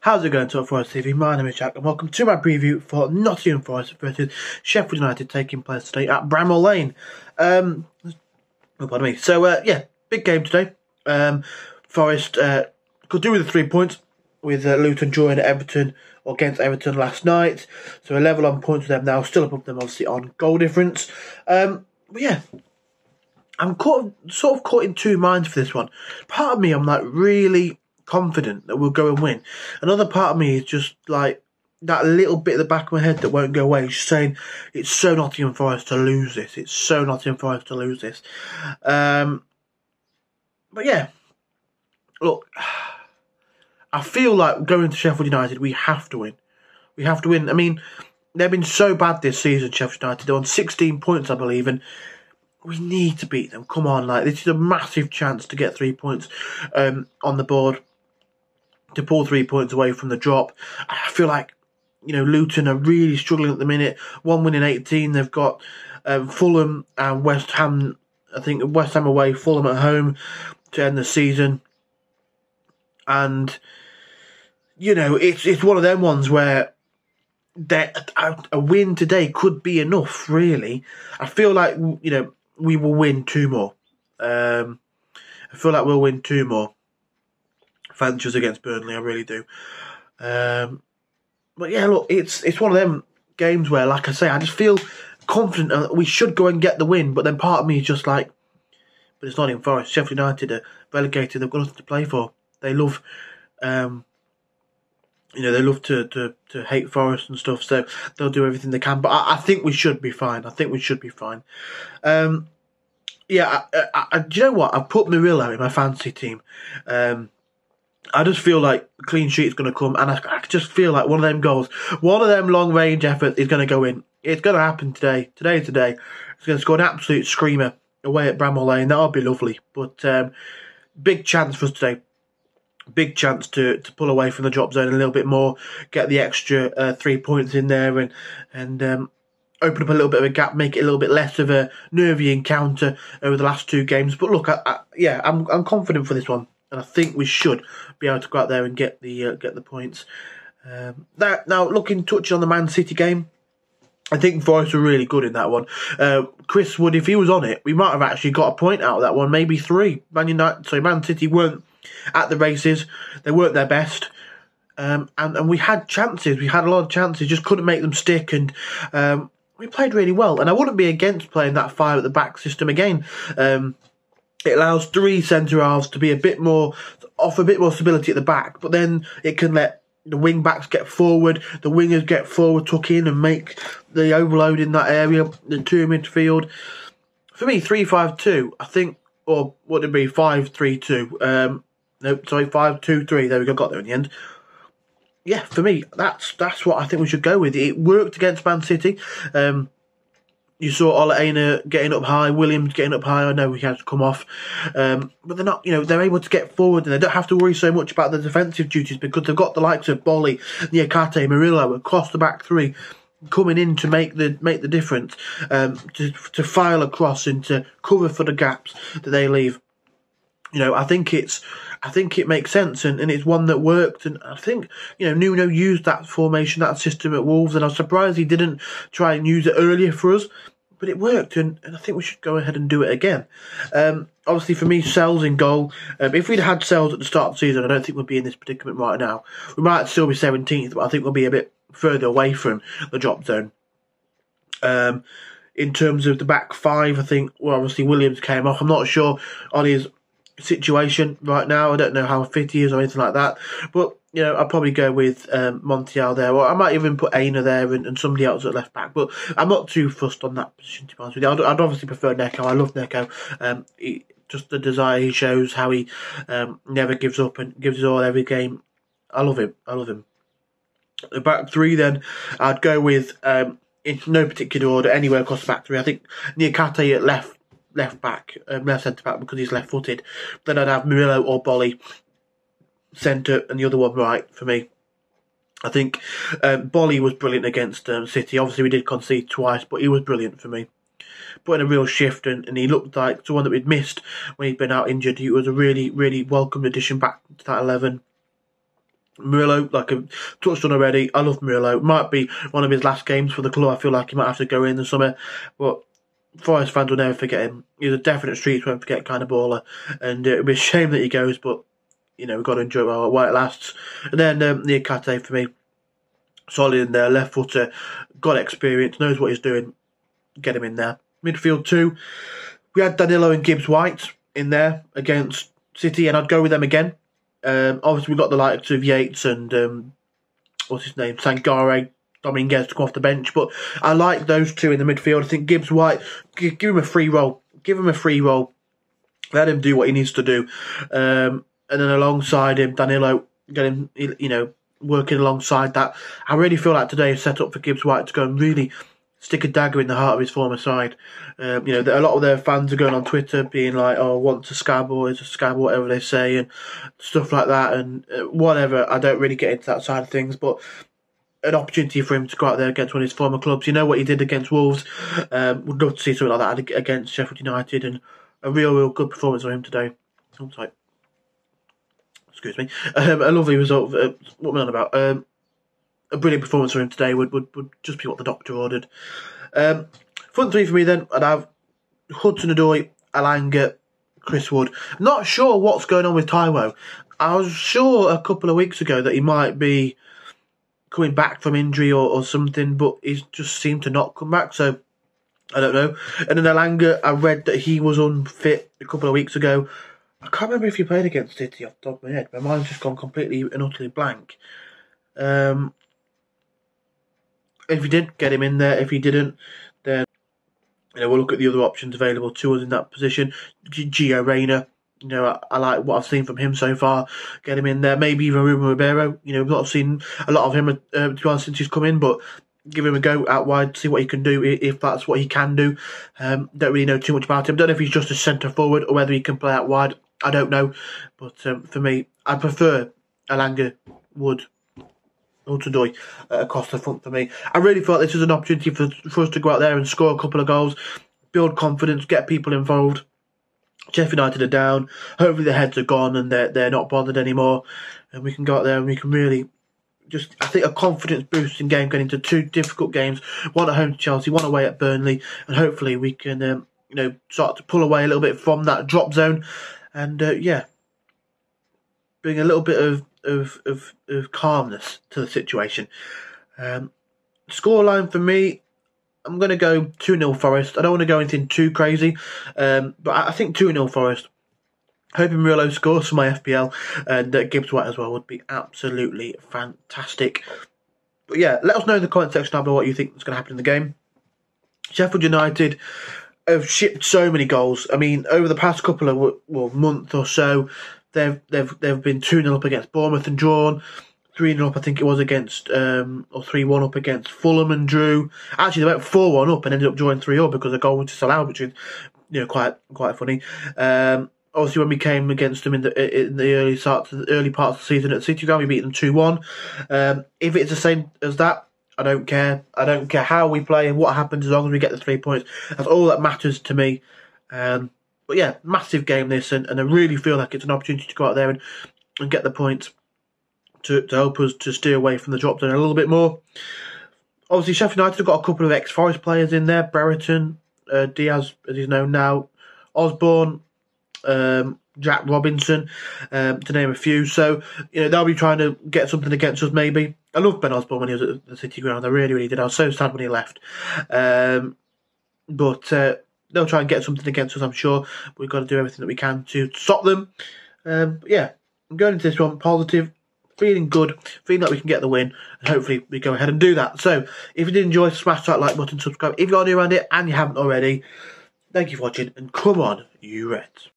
How's it going, Top Forest TV? My name is Jack and welcome to my preview for Nottingham Forest versus Sheffield United taking place today at Bramall Lane. Pardon me. So, big game today. Forest could do with the 3 points with Luton drawing at Everton or against Everton last night. So a level on points with them now, still above them obviously on goal difference. I'm sort of caught in two minds for this one. Part of me, I'm like really confident that we'll go and win. Another part of me is just like that little bit at the back of my head that won't go away, just saying it's so Nottingham Forest to lose this. It's so Nottingham Forest to lose this. But yeah, look, I feel like going to Sheffield United, we have to win. We have to win. I mean, they've been so bad this season, Sheffield United. They're on 16 points, I believe, and we need to beat them. Come on, like this is a massive chance to get 3 points on the board, to pull 3 points away from the drop. I feel like, Luton are really struggling at the minute. 1 win in 18. They've got Fulham and West Ham. I think West Ham away, Fulham at home to end the season. And, it's one of them ones where a win today could be enough, really. I feel like, we will win 2 more. I feel like we'll win 2 more. Fancy us against Burnley, I really do. But yeah, look, it's one of them games where, like I say, I just feel confident that we should go and get the win. But then part of me is just like, but it's Nottingham Forest. Sheffield United are relegated. They've got nothing to play for. They love, they love to hate Forest and stuff. So they'll do everything they can. But I think we should be fine. Do you know what? I've put Murillo in my fantasy team. I just feel like clean sheet's going to come, and I just feel like one of them goals, one of them long range efforts is going to go in. It's going to happen today. Today. It's going to score an absolute screamer away at Bramall Lane. That'll be lovely. But big chance for us today. Big chance to pull away from the drop zone a little bit more, get the extra 3 points in there, and open up a little bit of a gap, make it a little bit less of a nervy encounter over the last 2 games. But look, I'm confident for this one. And I think we should be able to go out there and get the points. Now, touching on the Man City game, I think Forest were really good in that one. Chris Wood, if he was on it, we might have actually got a point out of that one, maybe 3. Man City weren't at the races. They weren't their best. And we had chances. We had a lot of chances, just couldn't make them stick. And we played really well. And I wouldn't be against playing that 5 at the back system again. It allows 3 centre-halves to be offer a bit more stability at the back, but then it can let the wing-backs get forward, the wingers get forward, tuck in and make the overload in that area, the 2 midfield. For me, 3-5-2, I think, or what would it be, 5-3-2, 5-2-3, there we go, got there in the end. Yeah, for me, that's what I think we should go with. It worked against Man City. You saw Ole Einar getting up high, Williams getting up high. I know he had to come off. But they're not, they're able to get forward and they don't have to worry so much about the defensive duties because they've got the likes of Bolly, Niakate, Murillo across the back 3 coming in to make the difference, to file across and to cover for the gaps that they leave. I think it makes sense and it's one that worked, and I think Nuno used that formation, that system at Wolves, and I was surprised he didn't try and use it earlier for us, but it worked, and I think we should go ahead and do it again. Obviously for me, Sells in goal. If we'd had Sells at the start of the season, I don't think we'd be in this predicament right now. We might still be 17th, but I think we'll be a bit further away from the drop zone. In terms of the back 5, I think, obviously Williams came off. I'm not sure on his situation right now. I don't know how fit he is or anything like that, but I'll probably go with Montiel there, or I might even put Aina there and somebody else at left back, but I'm not too fussed on that position, to be honest with you. I'd obviously prefer Neco. I love Neco. Just the desire he shows, how he never gives up and gives it all every game. I love him. The back 3 then, I'd go with in no particular order, anywhere across the back 3. I think Niakate at left centre back because he's left footed. Then I'd have Murillo or Bolly centre and the other one right for me. I think Bolly was brilliant against City. Obviously we did concede twice, but he was brilliant for me. Put in a real shift and he looked like someone that we'd missed when he'd been out injured. He was a really, really welcome addition back to that 11. Murillo, like I touched on already, I love Murillo. It might be one of his last games for the club. I feel like he might have to go in the summer, but Forest fans will never forget him. He's a definite streets won't forget kind of baller, and it would be a shame that he goes, but you know, we've got to enjoy it while it lasts. And then Niakate for me, solid in there, left footer, got experience, knows what he's doing. Get him in there. Midfield 2, we had Danilo and Gibbs White in there against City, and I'd go with them again. Obviously, we've got the likes of Yates and what's his name, Sangare, Dominguez to come off the bench, but I like those two in the midfield. I think Gibbs White, give him a free role. Give him a free role. Let him do what he needs to do. And then alongside him, Danilo, get him, you know, working alongside that. I really feel like today is set up for Gibbs White to go and really stick a dagger in the heart of his former side. You know, a lot of their fans are going on Twitter being like, oh, want a scab or is a scab, whatever they say, and stuff like that, and whatever. I don't really get into that side of things, but an opportunity for him to go out there against one of his former clubs. You know what he did against Wolves. Would love to see something like that against Sheffield United, and a real good performance from him today. Oh, sorry. Excuse me. A lovely result. What am I on about? A brilliant performance from him today would just be what the doctor ordered. Front three for me then, I'd have Hudson-Odoi, Alanga, Chris Wood. Not sure what's going on with Taiwo. I was sure a couple of weeks ago that he might be coming back from injury or something, but he's just seemed to not come back, so I don't know. And then Alanga, I read that he was unfit a couple of weeks ago. I can't remember if he played against City off the top of my head. My mind's just gone completely and utterly blank. If he did, get him in there. If he didn't, then we'll look at the other options available to us in that position. Gio Reyna, I like what I've seen from him so far. Get him in there. Maybe even Ruben Ribeiro. We've not seen a lot of him to be honest since he's come in, but give him a go out wide, see what he can do, if that's what he can do. Don't really know too much about him. Don't know if he's just a centre forward or whether he can play out wide. I don't know. But for me, I prefer Alanga, Wood, Hudson-Odoi across the front for me. I really thought this was an opportunity for us to go out there and score a couple of goals, build confidence, get people involved. Sheffield United are down. Hopefully the heads are gone and they're not bothered anymore. And we can go out there and we can really just, I think, a confidence boosting game going into two difficult games. One at home to Chelsea, one away at Burnley. And hopefully we can, start to pull away a little bit from that drop zone. And, bring a little bit of calmness to the situation. Scoreline for me, I'm going to go 2-0 Forest. I don't want to go anything too crazy, but I think 2-0 Forest. Hoping Murillo scores for my FPL, and Gibbs White as well would be absolutely fantastic. But yeah, let us know in the comment section down below what you think is going to happen in the game. Sheffield United have shipped so many goals. I mean, over the past couple of month or so, they've been 2-0 up against Bournemouth and drawn. 3-0 up, I think it was, against, or 3-1 up against Fulham and drew. Actually, they went 4-1 up and ended up drawing 3-0 because the goal was disallowed, which is, quite funny. Obviously, when we came against them in the early parts of the season at City Ground, we beat them 2-1. If it's the same as that, I don't care. I don't care how we play and what happens as long as we get the 3 points. That's all that matters to me. But yeah, massive game this, and I really feel like it's an opportunity to go out there and get the points to help us to steer away from the drop zone a little bit more. Obviously, Sheffield United have got a couple of ex-Forest players in there. Brereton, Diaz, as he's known now, Osborne, Jack Robinson, to name a few. So, they'll be trying to get something against us maybe. I loved Ben Osborne when he was at the City Ground. I really, really did. I was so sad when he left. But they'll try and get something against us, I'm sure. We've got to do everything that we can to stop them. But yeah, I'm going into this one positive, feeling good, feeling like we can get the win, and hopefully we go ahead and do that. So, if you did enjoy, smash that like button, subscribe if you're new around it and you haven't already. Thank you for watching, and come on, you Reds.